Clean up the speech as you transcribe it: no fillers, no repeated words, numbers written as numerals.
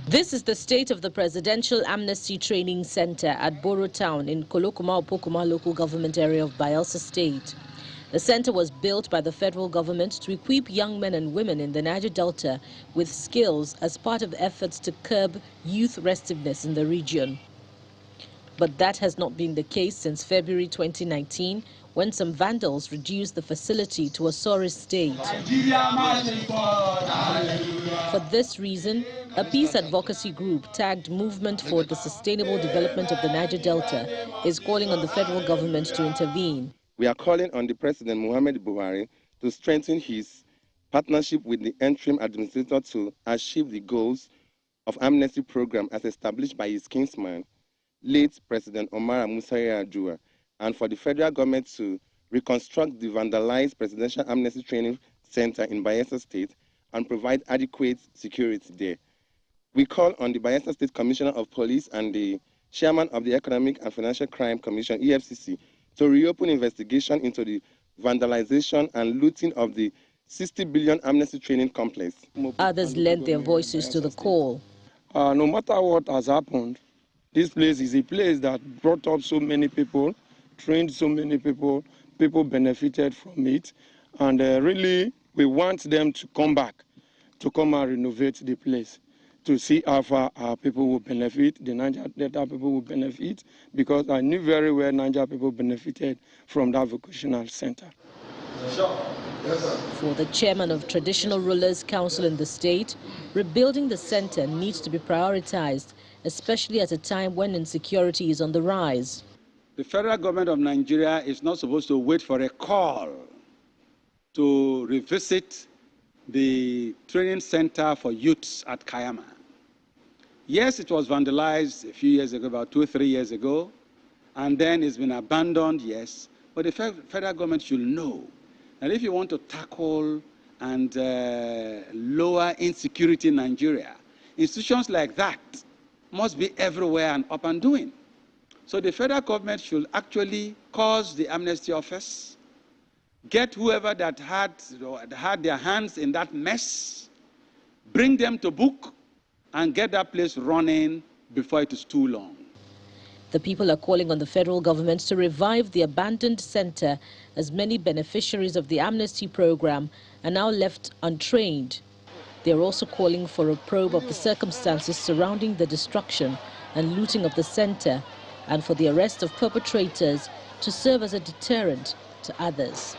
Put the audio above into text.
This is the state of the Presidential Amnesty Training Center at Boro Town in Kolokoma-Opokoma local government area of Bayelsa State. The center was built by the federal government to equip young men and women in the Niger Delta with skills as part of efforts to curb youth restiveness in the region. But that has not been the case since February 2019, when some vandals reduced the facility to a sorry state. For this reason, a peace advocacy group tagged Movement for the Sustainable Development of the Niger Delta is calling on the federal government to intervene. We are calling on the President Muhammadu Buhari to strengthen his partnership with the interim administrator to achieve the goals of Amnesty program as established by his kinsman, late President Omar Musa Yar'Adua, and for the federal government to reconstruct the vandalized Presidential Amnesty Training Center in Bayelsa State and provide adequate security there. We call on the Bayelsa State Commissioner of Police and the Chairman of the Economic and Financial Crime Commission, EFCC, to reopen investigation into the vandalization and looting of the 60 billion Amnesty Training Complex. Others lent their voices to the call. No matter what has happened, this place is a place that brought up so many people, trained so many people, people benefited from it, and really we want them to come back, to come and renovate the place, to see how far our people will benefit, the Niger Delta people will benefit, because I knew very well Niger people benefited from that vocational center. For the chairman of Traditional Rulers Council in the state, rebuilding the center needs to be prioritized, especially at a time when insecurity is on the rise. The federal government of Nigeria is not supposed to wait for a call to revisit the training center for youths at Kayama. Yes, it was vandalized a few years ago, about 2 or 3 years ago, and then it's been abandoned, yes. But the federal government should know that if you want to tackle and lower insecurity in Nigeria, institutions like that must be everywhere and up and doing. So the federal government should actually cause the Amnesty Office, get whoever that had their hands in that mess, bring them to book, and get that place running before it is too long. The people are calling on the federal government to revive the abandoned center, as many beneficiaries of the Amnesty program are now left untrained. They are also calling for a probe of the circumstances surrounding the destruction and looting of the center, and for the arrest of perpetrators to serve as a deterrent to others.